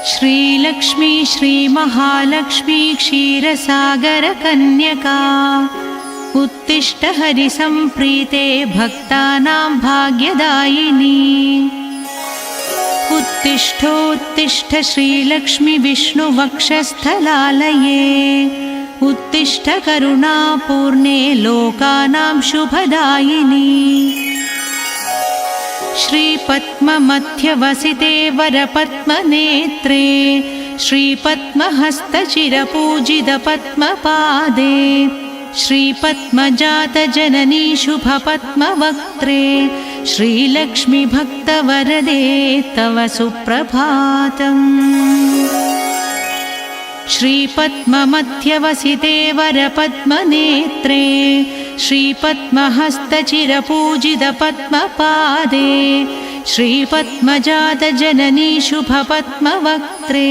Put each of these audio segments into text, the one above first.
श्रीलक्ष्मी श्रीमहालक्ष्मी क्षीरसागरकन्यका उत्तिष्ठ हरिसम्प्रीते भक्तानां भाग्यदायिनी। उत्तिष्ठोत्तिष्ठ श्रीलक्ष्मी विष्णुवक्षस्थलालये उत्तिष्ठ करुणापूर्णे लोकानां शुभदायिनी। श्रीपद्ममध्यवसिते वरपद्मनेत्रे श्रीपद्महस्तचिरपूजितपद्मपादे श्रीपद्मजातजननी शुभपद्मवक्त्रे श्रीलक्ष्मी भक्तवरदे तव सुप्रभातम्। श्रीपद्ममध्यवसिते वरपद्मनेत्रे श्रीपद्महस्तचिरपूजितपद्मपादे श्रीपद्मजातजननी शुभपद्मवक्त्रे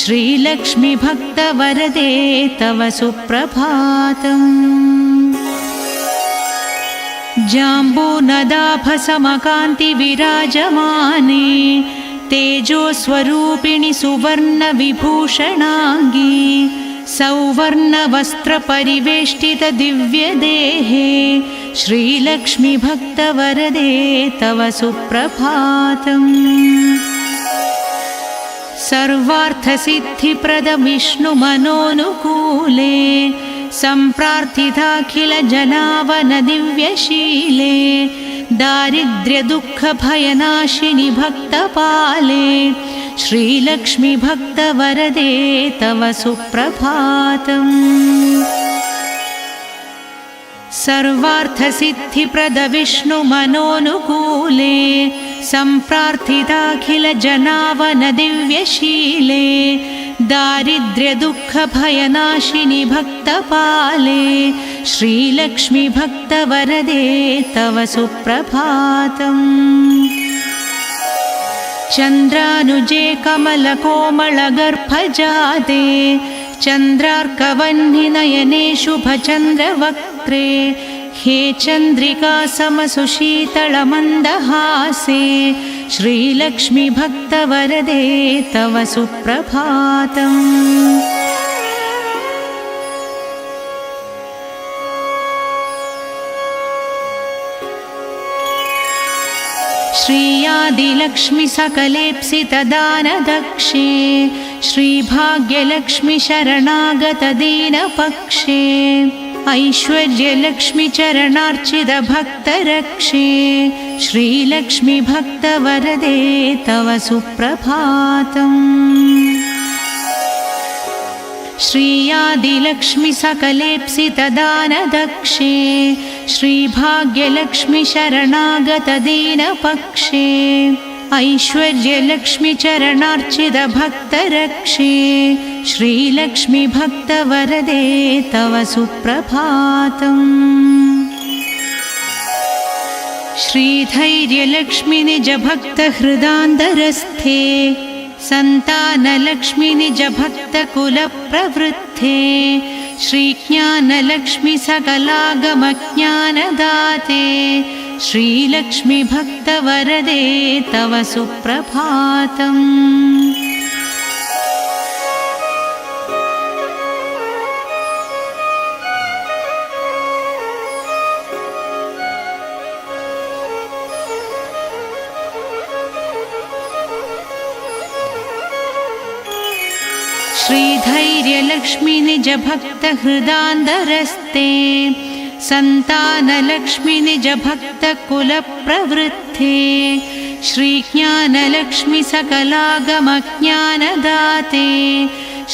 श्रीलक्ष्मी भक्तवरदे तव सुप्रभातम्। जाम्बूनदाभसमकान्तिविराजमाने तेजोस्वरूपिणि सुवर्णविभूषणाङ्गी सौवर्णवस्त्रपरिवेष्टितदिव्यदेहे श्रीलक्ष्मी भक्तवरदे तव सुप्रभातम्। सर्वार्थसिद्धिप्रदविष्णुमनोनुकूले सम्प्रार्थिताखिलजनावनदिव्यशीले दारिद्र्यदुःखभयनाशिनि भक्तपाले श्रीलक्ष्मी भक्तवरदे तव सुप्रभातम्। सर्वार्थसिद्धिप्रदविष्णुमनोनुकूले सम्प्रार्थिताखिलजनावनदिव्यशीले दारिद्र्यदुःखभयनाशिनि भक्तपाले श्रीलक्ष्मी भक्तवरदे तव सुप्रभातम्। चन्द्रानुजे कमलकोमलगर्भजाते चन्द्रार्कवह्निनयने शुभचन्द्रवक्त्रे हे चन्द्रिका समसुशीतलमन्दहासे श्रीलक्ष्मी भक्तवरदे तव सुप्रभातम्। श्रीयादिलक्ष्मी सकलेप्सितदानदक्षे श्रीभाग्यलक्ष्मी शरणागतदीनपक्षे ऐश्वर्यलक्ष्मी चरणार्चितभक्तरक्षे श्रीलक्ष्मी भक्तवरदे तव सुप्रभातम्। श्रीयादिलक्ष्मी सकलेप्सितदानदक्षे श्रीभाग्यलक्ष्मी शरणागतदीनपक्षे ऐश्वर्यलक्ष्मी चरणार्चितभक्तरक्षे श्रीलक्ष्मी भक्तवरदे तव सुप्रभातम्। श्रीधैर्यलक्ष्मी निजभक्तहृदान्तरस्थे सन्तानलक्ष्मी निजभक्तकुलप्रवृद्धे श्रीज्ञानलक्ष्मी सकलागमज्ञानदाते श्रीलक्ष्मी भक्तवरदे तव सुप्रभातम्। श्रीधैर्यलक्ष्मी निजभक्तहृदान्तरस्थे सन्तानलक्ष्मी निजभक्तकुलप्रवृद्धे श्रीज्ञानलक्ष्मी सकलागमज्ञानदाते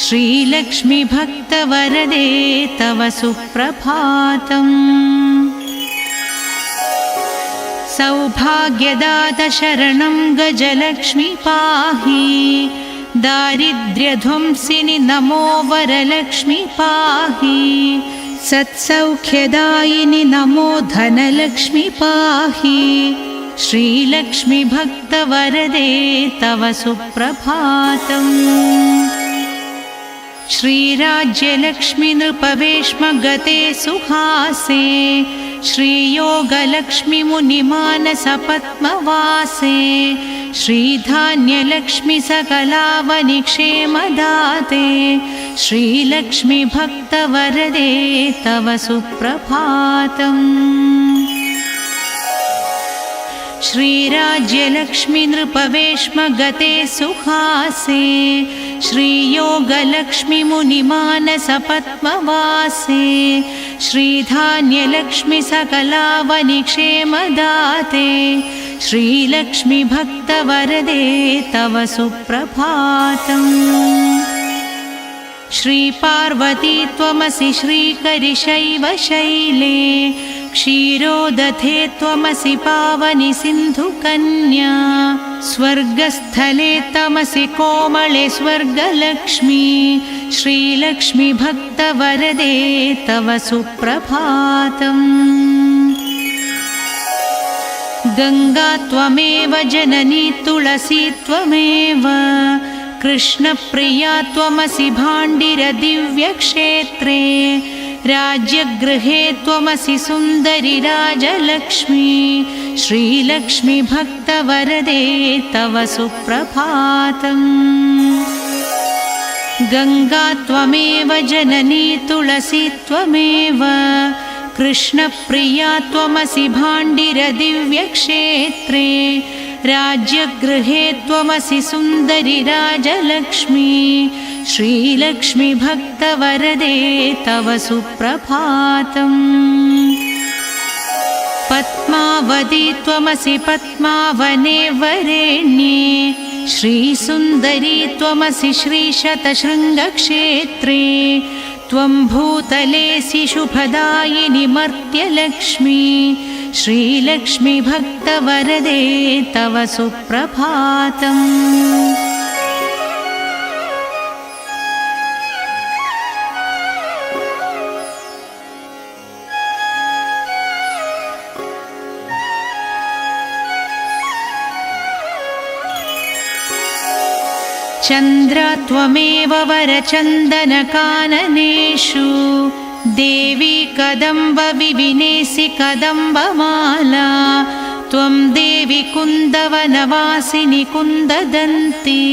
श्रीलक्ष्मी भक्तवरदे तव सुप्रभातम्। सौभाग्यदात शरणं गजलक्ष्मी पाहि दारिद्र्यध्वंसिनि नमो वरलक्ष्मी पाहि सत्सौख्यदायिनि नमो धनलक्ष्मी पाहि श्रीलक्ष्मी भक्तवरदे तव सुप्रभातम्। श्रीराज्यलक्ष्मी नृपवेश्मगते सुहासे श्रीयोगलक्ष्मी मुनिमानसपद्मवासे श्रीधान्यलक्ष्मि सकलावनिक्षेमदाते श्रीलक्ष्मि भक्तवरदे तव सुप्रभातम्। श्रीराज्यलक्ष्मि नृपवेश्मगते सुहासे श्रीयोगलक्ष्मि मुनिमानसपद्मवासे श्रीधान्यलक्ष्मि सकलावनिक्षेमदाते श्रीलक्ष्मि भक्तवरदे तव सुप्रभातम्। श्रीपार्वती त्वमसि श्रीकरिशैव शैले क्षीरोदधे त्वमसि पावनि सिन्धुकन्या स्वर्गस्थले तमसि कोमले स्वर्गलक्ष्मी श्रीलक्ष्मि भक्तवरदे तव सुप्रभातम्। गंगा त्वमेव जननी तुलसी त्वमेव कृष्णप्रिया त्वमसि भाण्डिर दिव्यक्षेत्रे राज्यगृहे त्वमसि सुन्दरि राजलक्ष्मी श्रीलक्ष्मि भक्तवरदे तव सुप्रभातम्। गंगा त्वमेव जननी तुलसी त्वमेव कृष्णप्रिया त्वमसि भाण्डिर दिव्यक्षेत्रे राज्यगृहे त्वमसि सुन्दरि राजलक्ष्मी श्रीलक्ष्मि भक्तवरदे तव सुप्रभातम्। पद्मावती त्वमसि पद्मावने वरेण्ये श्रीसुन्दरी त्वमसि श्रीशतशृङ्गक्षेत्रे त्वं भूतलेसि शुभदायिनि मर्त्यलक्ष्मी श्रीलक्ष्मि भक्तवरदे तव सुप्रभातम्। चन्द्र त्वमेव वरचन्दनकाननेषु देवी कदम्ब विविनेसि कदम्बमाला त्वं देवी कुन्दवनवासिनि कुन्ददन्ती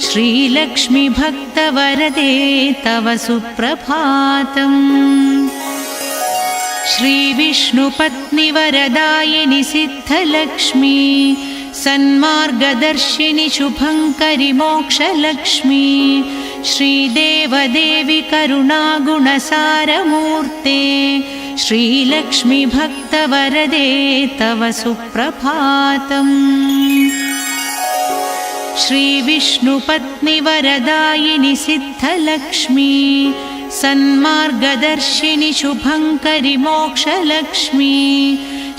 श्रीलक्ष्मि भक्तवरदे तव सुप्रभातम्। श्रीविष्णुपत्नि वरदायिनि सिद्धलक्ष्मी सन्मार्गदर्शिनि शुभङ्करि मोक्षलक्ष्मी श्रीदेवदेवी करुणागुणसारमूर्ते श्रीलक्ष्मि भक्तवरदे तव सुप्रभातम्। श्रीविष्णुपत्नि वरदायिनि सिद्धलक्ष्मी सन्मार्गदर्शिनि शुभङ्करि मोक्षलक्ष्मी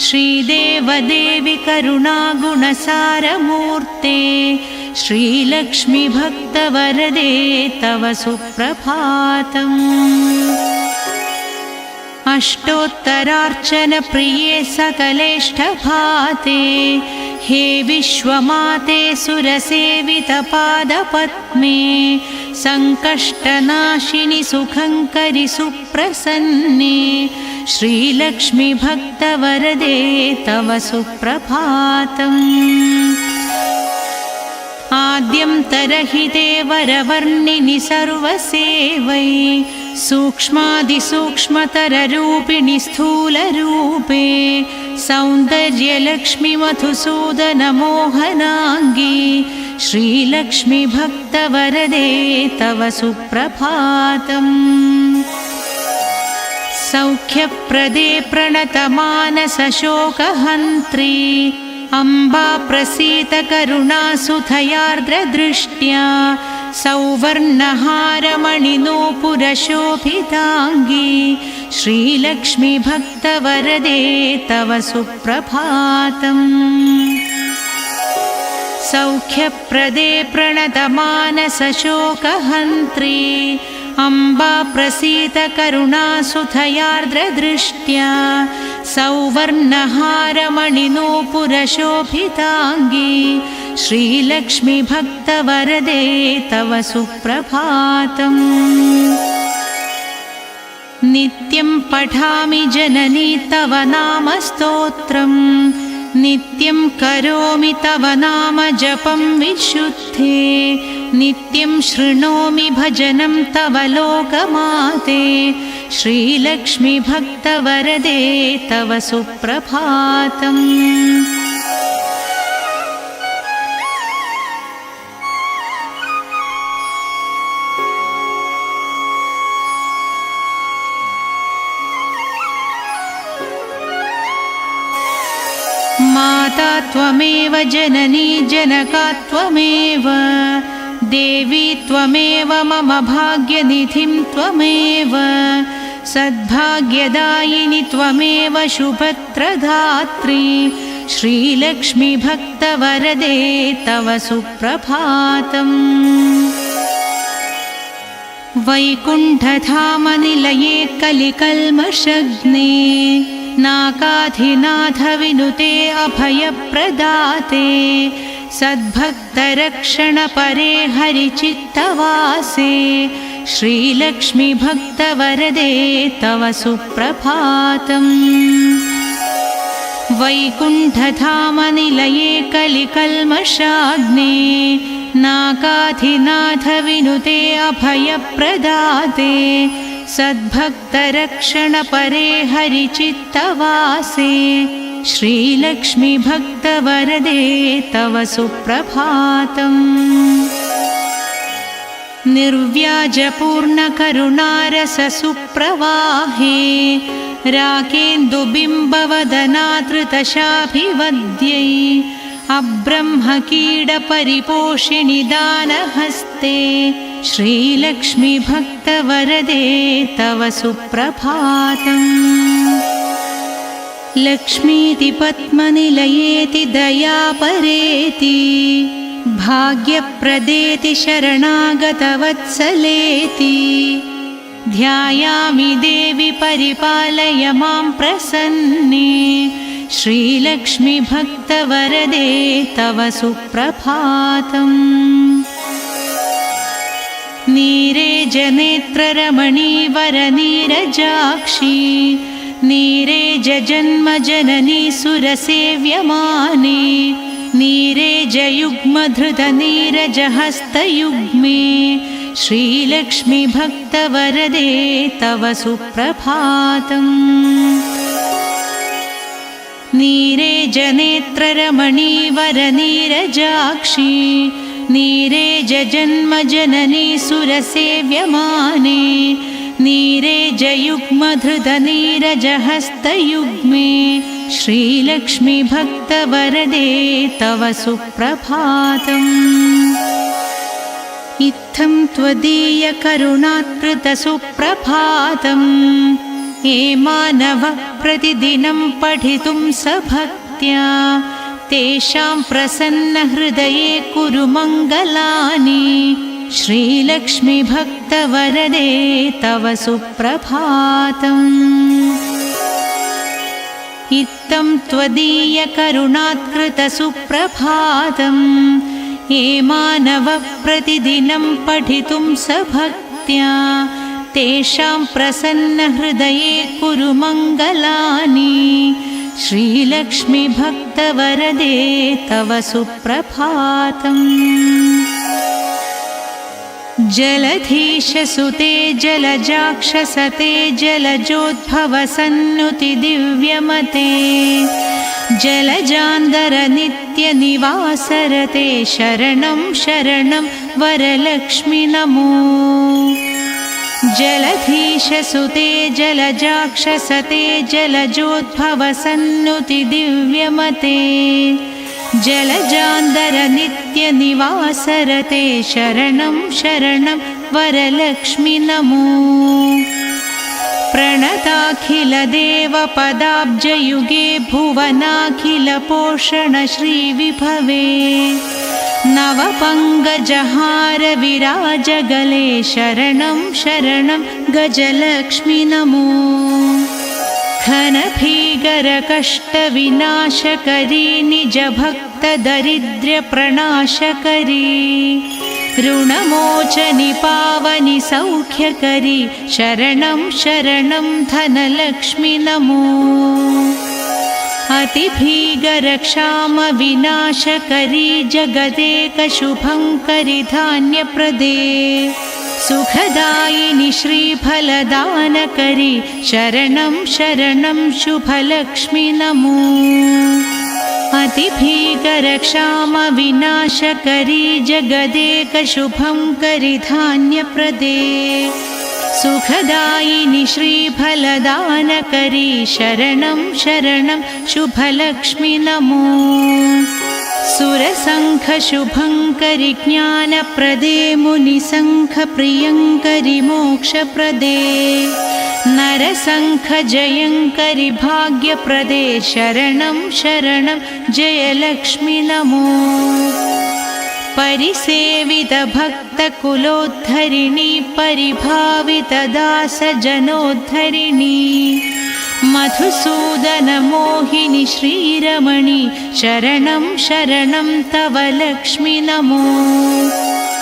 श्रीदेवदेवी करुणागुणसारमूर्ते श्रीलक्ष्मि भक्तवरदे तव सुप्रभातम्। अष्टोत्तरार्चनप्रिये सकलेष्टभाते हे विश्वमाते सुरसेवितपादपद्मे सङ्कष्टनाशिनि सुखङ्करि सुप्रसन्ने श्रीलक्ष्मि भक्तवरदे तव सुप्रभातम्। आद्यन्तरहिते वरवर्णिनि सर्वसेवै सूक्ष्मादिसूक्ष्मतररूपिणि स्थूलरूपे सौन्दर्यलक्ष्मि मधुसूदनमोहनाङ्गी श्रीलक्ष्मि भक्तवरदे तव सुप्रभातम्। सौख्यप्रदे प्रणतमानसशोकहन्त्री अम्बा प्रसीद करुणासुधयार्द्रदृष्ट्या सौवर्णहारमणिनूपुरशोभिताङ्गी श्रीलक्ष्मि भक्तवरदे तव सुप्रभातम्। सौख्यप्रदे प्रणतमानसशोकहन्त्री अम्बा प्रसीद करुणासुधयार्द्रदृष्ट्या सौवर्णहारमणिनूपुरशोभिताङ्गी श्रीलक्ष्मि भक्तवरदे तव सुप्रभातम्। नित्यं पठामि जननी तव नाम स्तोत्रम् नित्यं करोमि तव नाम जपं विशुद्धे नित्यं शृणोमि भजनं तव लोकमाते श्रीलक्ष्मी भक्तवरदे तव सुप्रभातम् माता त्वमेव जननी जनका त्वमेव देवी त्वमेव मम भाग्यनिधिं त्वमेव सद्भाग्यदायिनि त्वमेव शुभत्रधात्री श्रीलक्ष्मी भक्तवरदे तव सुप्रभातम् वैकुण्ठधामनिलये कलिकल्मषग्ने नाकाधिनाथविनुते अभयप्रदाते सद्भक्तरक्षणपरे हरिचित्तवासे श्रीलक्ष्मी भक्तवरदे तव सुप्रभातम् वैकुण्ठधामनिलये कलिकल्मषाग्ने नाकाधिनाथविनुते अभयप्रदाते सद्भक्तरक्षणपरे हरिचित्तवासे श्रीलक्ष्मी भक्तवरदे तव सुप्रभातम् निर्व्याजपूर्णकरुणारससुप्रवाहे राकेन्दुबिम्बवदनाधृतशाभिवद्यै अब्रह्मकीडपरिपोषिणि दानहस्ते श्रीलक्ष्मी भक्तवरदे तव सुप्रभातम् लक्ष्मीति पद्मनिलयेति दयापरेति भाग्यप्रदेति शरणागतवत्सलेति ध्यायामि देवि परिपालय मां प्रसन्ने श्रीलक्ष्मी भक्तवरदे तव सुप्रभातम् नीरेजनेत्ररमणीवरनीरजाक्षी नीरेजजन्मजननी सुरसेव्यमाने नीरेजयुग्मधृतनीरजहस्तयुग्मे श्रीलक्ष्मी भक्तवरदे तव सुप्रभातम् नीरेजनेत्ररमणीवरनीरजाक्षी नीरेजजन्मजननी सुरसेव्यमाने नीरेजयुग्मधृतनीरजहस्तयुग्मे श्रीलक्ष्मी भक्तवरदे तव सुप्रभातम् इत्थं त्वदीयकरुणात्कृतसुप्रभातम् ये मानवः प्रतिदिनं पठितुं सभक्त्या तेषां प्रसन्नहृदये कुरु मङ्गलानि श्रीलक्ष्मी भक्तवरदे तव सुप्रभातम् इत्थं त्वदीयकरुणात्कृतसुप्रभातम् ये मानवः प्रतिदिनं पठितुं सभक्त्या तेषां प्रसन्नहृदये कुरु मङ्गलानि श्रीलक्ष्मी भक्तवरदे तव सुप्रभातम् जलधीशसुते जलजाक्षसते जलजोद्भवसन्नुति दिव्यमते जलजान्दरनित्यनिवासरते शरणं शरणं वरलक्ष्मि नमो जलधीशसुते जलजाक्षसते जलजोद्भवसन्नुति दिव्यमते जलजान्दरनित्यनिवासरते शरणं शरणं वरलक्ष्मि नमो प्रणताखिलदेवपदाब्जयुगे भुवनाखिलपोषण श्रीविभवे नवपङ्गजहार विराजगले शरणं शरणं गजलक्ष्मि नमो घनभीकरकष्टविनाशकरी निजभक्तदरिद्र्यप्रणाशकरी ऋणमोचनि पावनि सौख्यकरी शरणं शरणं धनलक्ष्मि नमो अतिभीगरक्षामविनाशकरी जगदेकशुभङ्करि धान्यप्रदे सुखदायिनि श्रीफलदानकरी शरणं शरणं शुभलक्ष्मि नमो। अतिभीगरक्षामविनाशकरी जगदेकशुभङ्करि धान्यप्रदे सुखदायिनि श्रीफलदानकरी शरणं शरणं शुभलक्ष्मि नमो। सुरसङ्खशुभङ्करि ज्ञानप्रदे मुनिसङ्खप्रियङ्करि मोक्षप्रदे नरसङ्खजयङ्करि भाग्यप्रदे शरणं शरणं जयलक्ष्मि नमो। परिसेवितभक्तकुलोद्धरिणी परिभावितदासजनोद्धरिणी मधुसूदनमोहिनि श्रीरमणि शरणं शरणं तव लक्ष्मि नमो।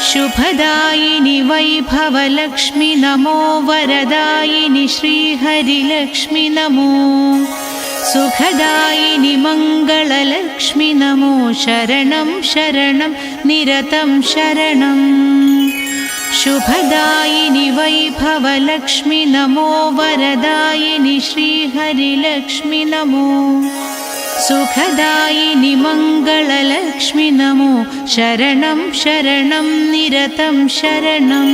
शुभदायिनि वैभवलक्ष्मि नमो वरदायिनि श्रीहरिलक्ष्मि नमो। सुखदायिनि मङ्गललक्ष्मि नमो शरणं शरणं निरतं शरणं। शुभदायिनि वैभवलक्ष्मि नमो वरदायिनि श्रीहरिलक्ष्मि नमो। सुखदायिनि मङ्गललक्ष्मि नमो शरणं शरणं निरतं शरणं।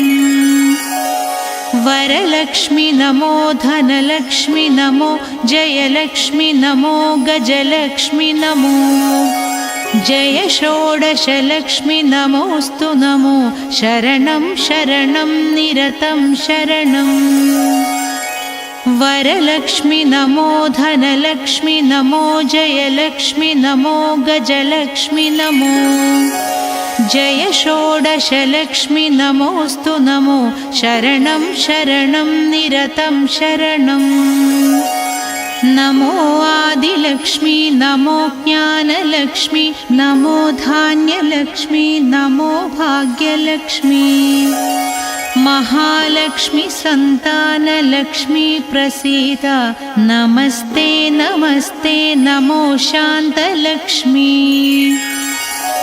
वरलक्ष्मि नमो धनलक्ष्मि नमो जयलक्ष्मि नमो गजलक्ष्मि नमो। जय षोडशलक्ष्मि नमोऽस्तु नमो शरणं शरणं निरतं शरणं। वरलक्ष्मि नमो धनलक्ष्मि नमो जयलक्ष्मि नमो गजलक्ष्मि नमो। जय षोडशलक्ष्मि नमोऽस्तु नमो शरणं शरणं निरतं शरणं। नमो आदिलक्ष्मी नमो ज्ञानलक्ष्मी नमो धान्यलक्ष्मी नमो भाग्यलक्ष्मी। महालक्ष्मी संतानलक्ष्मी प्रसीद नमस्ते नमस्ते नमो शान्तलक्ष्मी।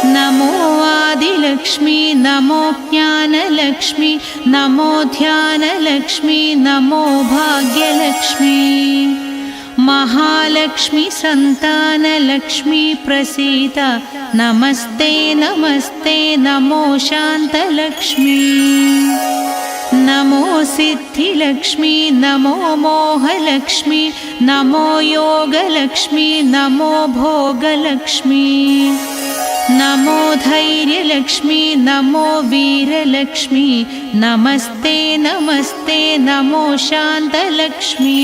नमो आदिलक्ष्मी नमो ज्ञानलक्ष्मी नमो ध्यानलक्ष्मी नमो भाग्यलक्ष्मी। महालक्ष्मी संतानलक्ष्मी प्रसीद नमस्ते नमस्ते नमो शान्तलक्ष्मी। नमो सिद्धिलक्ष्मी नमो मोहलक्ष्मी नमो योगलक्ष्मी नमो भोगलक्ष्मी। नमो धैर्यलक्ष्मी नमो वीरलक्ष्मी नमस्ते नमस्ते नमो शान्तलक्ष्मी।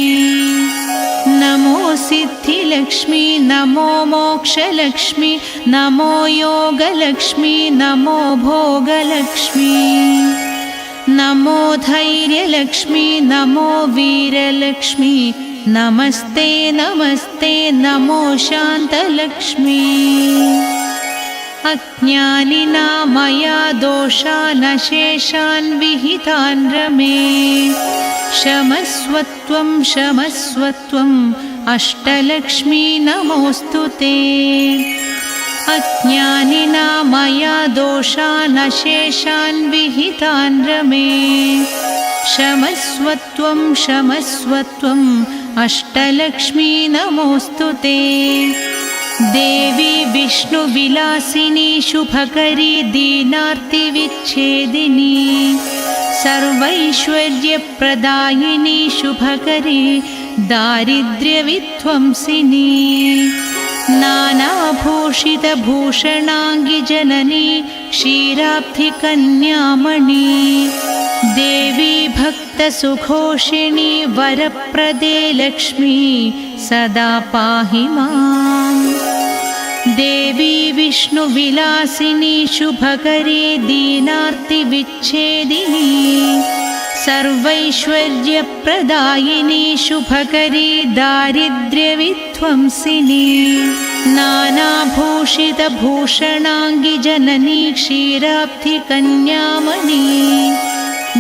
नमो सिद्धिलक्ष्मी नमो मोक्षलक्ष्मी नमो योगलक्ष्मी नमो भोगलक्ष्मी। नमो धैर्यलक्ष्मी नमो वीरलक्ष्मी नमस्ते नमस्ते नमो शान्तलक्ष्मी। अज्ञानिना मया दोषानशेषान् विहितान् रमे क्षमस्वत्वं क्षमस्वत्वम् अष्टलक्ष्मी नमोऽस्तु ते। अज्ञानिना मया दोषानशेषान् विहितान् रमे क्षमस्वत्वं क्षमस्वत्वम् अष्टलक्ष्मी नमोऽस्तु ते। देवी विष्णुविलासिनी शुभकरी दीनार्तिविच्छेदिनी सर्वैश्वर्यप्रदायिनी शुभकरी दारिद्र्यविध्वंसिनी। नानाभूषितभूषणाङ्गिजननी क्षीराब्धिकन्यामणि। देवी भक्तसुघोषिणी वरप्रदे लक्ष्मी सदा पाहि माम्। देवी विष्णुविलासिनी शुभकरी दीनार्तिविच्छेदिनी सर्वैश्वर्यप्रदायिनी शुभकरी दारिद्र्यविध्वंसिनी। नानाभूषितभूषणाङ्गिजननी क्षीराब्धिकन्यामणि।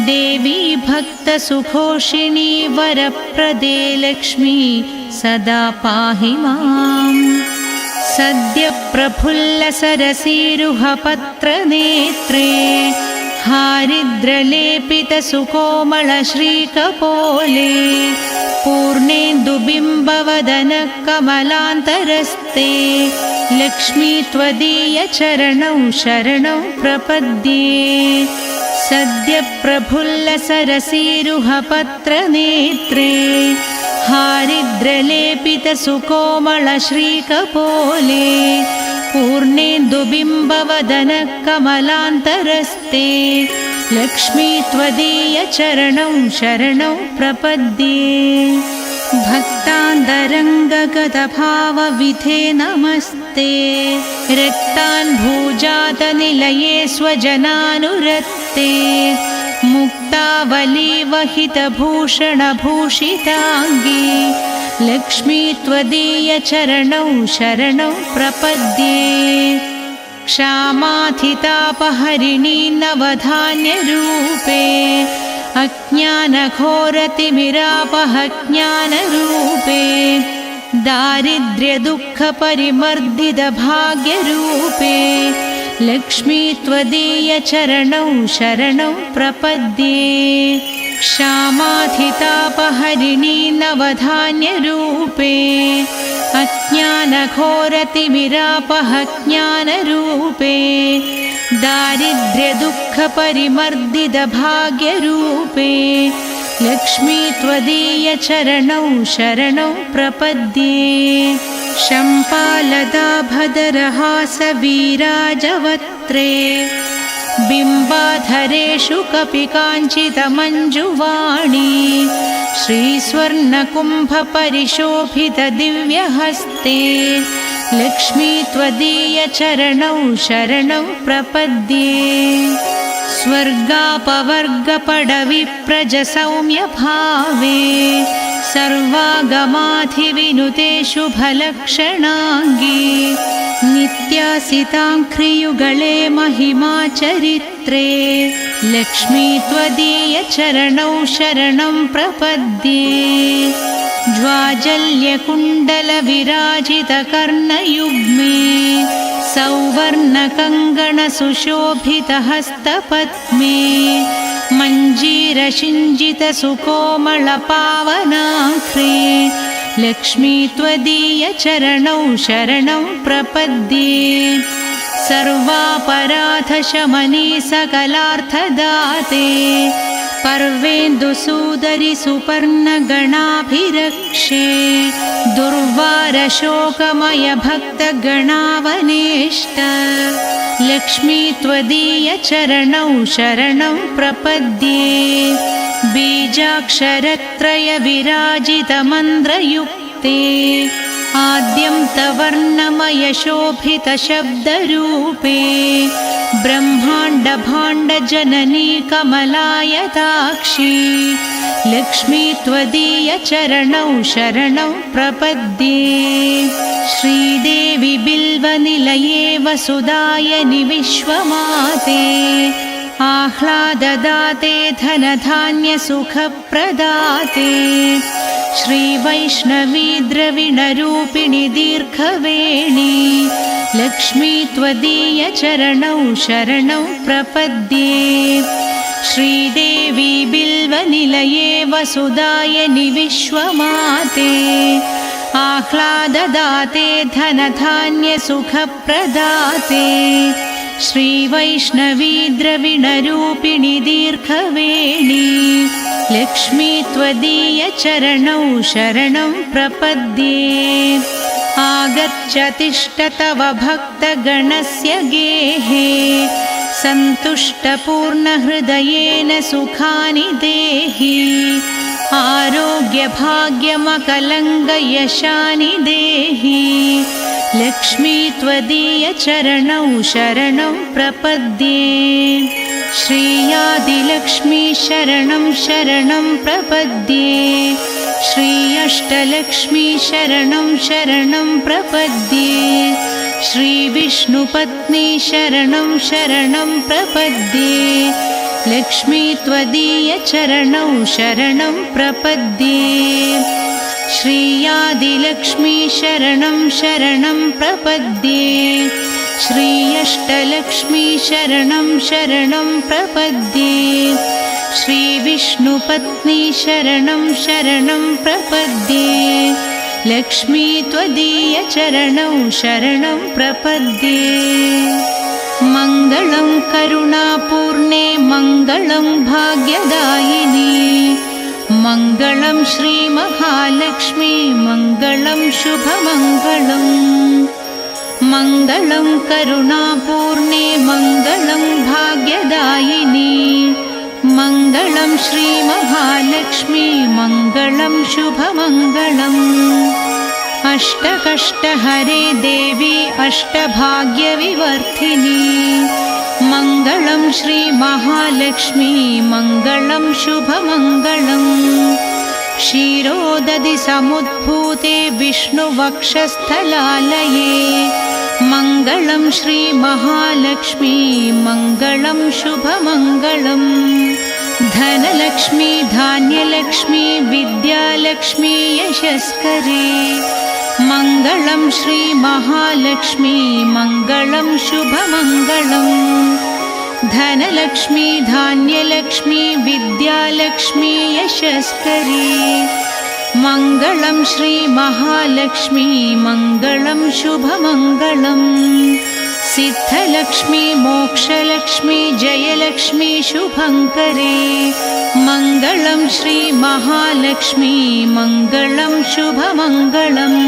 देवी भक्तसुघोषिणी वरप्रदे लक्ष्मी सदा पाहि माम्। सद्य प्रफुल्लसरसीरुहपत्रनेत्रे हारिद्रलेपितसुकोमलश्रीकपोले पूर्णेन्दुबिम्बवदनकमलान्तरस्ते लक्ष्मी त्वदीयचरणौ शरणौ प्रपद्ये। सद्य प्रफुल्लसरसीरुहपत्रनेत्रे हारिद्रलेपितसुकोमलश्रीकपोले पूर्णेन्दुबिम्बवदनकमलान्तरस्ते लक्ष्मी त्वदीयचरणौ शरणौ प्रपद्ये। भक्तान्तरङ्गगतभावविधे नमस्ते रक्तान् भूजातनिलये स्वजनानुरक्ते मुक्तावलीवहितभूषणभूषिताङ्गी लक्ष्मी त्वदीयचरणौ शरणौ प्रपद्ये। क्षामाथितापहरिणी नवधान्यरूपे अज्ञानघोरतिमिरापहज्ञानरूपे दारिद्र्यदुःखपरिमर्दितभाग्यरूपे लक्ष्मी त्वदीयचरणौ शरणौ प्रपद्ये। क्षामाथितापहरिणी नवधान्यरूपे अज्ञानघोरतिमिरापहज्ञानरूपे दारिद्र्यदुःखपरिमर्दितभाग्यरूपे लक्ष्मी त्वदीयचरणौ शरणौ प्रपद्ये। शम्पालदाभदरहासवीराजवक्त्रे बिम्बाधरेषु कपिकाञ्चितमञ्जुवाणी श्रीस्वर्णकुम्भपरिशोभितदिव्यहस्ते लक्ष्मी त्वदीयचरणौ शरणौ प्रपद्ये। स्वर्गापवर्गपडविप्रजसौम्यभावे सर्वागमाधिविनुते शुभलक्षणाङ्गी नित्यासिताङ्घ्रियुगळे महिमाचरित्रे लक्ष्मी त्वदीयचरणौ शरणं प्रपद्ये। ज्वाजल्यकुण्डलविराजितकर्णयुग्मे सौवर्णकङ्गणसुशोभितहस्तपद्मे मञ्जीरशिञ्जितसुकोमलपावनाङ्घ्रे लक्ष्मी त्वदीयचरणौ शरणं प्रपद्ये। सर्वापराधशमनी सकलार्थदाते पर्वेन्दुसूदरि सुपर्णगणाभिरक्षे दुर्वारशोकमयभक्तगणावनेष्ट लक्ष्मी त्वदीयचरणौ शरणं प्रपद्ये। बीजाक्षरत्रयविराजितमन्त्रयुक्ते आद्यन्तवर्णमयशोभितशब्दरूपे ब्रह्माण्डभाण्डजननी कमलायताक्षी लक्ष्मी त्वदीयचरणौ शरणं प्रपद्ये। श्रीदेवी बिल्वनिलये वसुधायनि विश्वमाते आह्लाददाते धनधान्यसुखप्रदाते श्रीवैष्णवी द्रविणरूपिणि दीर्घवेणी लक्ष्मी त्वदीयचरणौ शरणौ प्रपद्ये। श्रीदेवी बिल्वनिलये वसुधायनि विश्वमाते आह्लाददाते धनधान्यसुखप्रदाते श्रीवैष्णवी द्रविणरूपिणि दीर्घवेणी लक्ष्मी त्वदीयचरणौ शरणं प्रपद्ये। आगच्छ तिष्ठ तव भक्तगणस्य गेहे सन्तुष्टपूर्णहृदयेन सुखानि देहि आरोग्यभाग्यमकलङ्गयशानि देहि लक्ष्मी त्वदीयचरणौ शरणं प्रपद्ये। श्रीयादिलक्ष्मी शरणं शरणं प्रपद्ये। श्री अष्टलक्ष्मी शरणं शरणं प्रपद्ये। श्री विष्णुपत्नी शरणं शरणं प्रपद्ये। लक्ष्मी त्वदीयचरणौ शरणं प्रपद्ये। श्रीयादिलक्ष्मी शरणं शरणं प्रपद्ये श्री अष्टलक्ष्मी शरणं शरणं प्रपद्ये श्री विष्णुपत्नी शरणं शरणं प्रपद्ये लक्ष्मी त्वदीय चरणौ शरणं प्रपद्ये मङ्गलं करुणापूर्णे मङ्गलं भाग्यदायिनी मङ्गलं श्रीमहालक्ष्मी मङ्गलं शुभमङ्गलम् मङ्गलं करुणापूर्णे मङ्गलं भाग्यदायिनी मङ्गलं श्रीमहालक्ष्मी मङ्गलं शुभमङ्गलम् अष्टकष्टहरे देवी अष्टभाग्यविवर्धिनी मङ्गलं श्रीमहालक्ष्मी मङ्गलं शुभमङ्गलम् क्षीरोदधि समुद्भूते विष्णुवक्षस्थलालये मङ्गलं श्रीमहालक्ष्मी मङ्गलं शुभमङ्गलम् धनलक्ष्मी धान्यलक्ष्मी विद्यालक्ष्मी यशस्करे मङ्गलं श्रीमहालक्ष्मी मङ्गलं शुभमङ्गलम् धनलक्ष्मी धान्यलक्ष्मी विद्यालक्ष्मी यशस्करे मङ्गलं श्रीमहालक्ष्मी मङ्गलं शुभमङ्गलम् सिद्धलक्ष्मी मोक्षलक्ष्मी जयलक्ष्मी शुभङ्करे मङ्गलं श्रीमहालक्ष्मी मङ्गलं शुभमङ्गलम्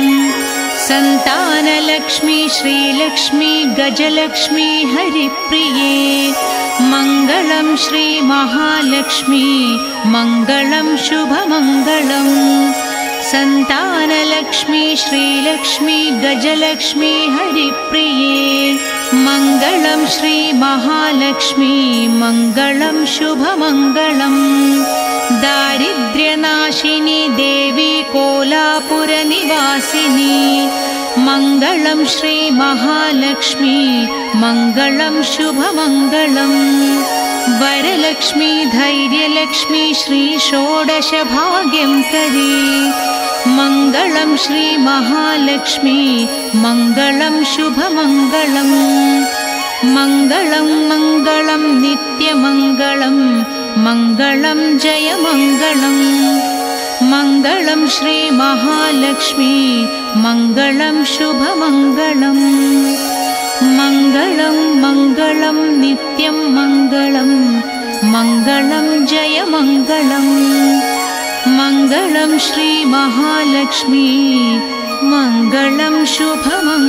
सन्तानलक्ष्मी श्रीलक्ष्मी गजलक्ष्मी हरिप्रिये मङ्गलं श्रीमहालक्ष्मी मङ्गलं शुभमङ्गलम् सन्तानलक्ष्मी श्रीलक्ष्मी गजलक्ष्मी हरिप्रिये मङ्गलं श्रीमहालक्ष्मी मङ्गलं शुभमङ्गलम् दारिद्र्यनाशिनी देवी कोलापुरनिवासिनी मङ्गलं श्रीमहालक्ष्मी मङ्गलं शुभमङ्गलम् वरलक्ष्मी धैर्यलक्ष्मी श्री षोडशभाग्यं करे मङ्गलं श्रीमहालक्ष्मी मङ्गलं शुभमङ्गलम् मङ्गलं मङ्गलं नित्यमङ्गलं मङ्गलं जयमङ्गलम् मङ्गलं श्रीमहालक्ष्मी मङ्गलं शुभमङ्गलम् मङ्गलं मङ्गलं नित्यं मङ्गलं मङ्गलं जयमङ्गलम् मङ्गलं श्रीमहालक्ष्मी मङ्गलं शुभमङ्गलम्।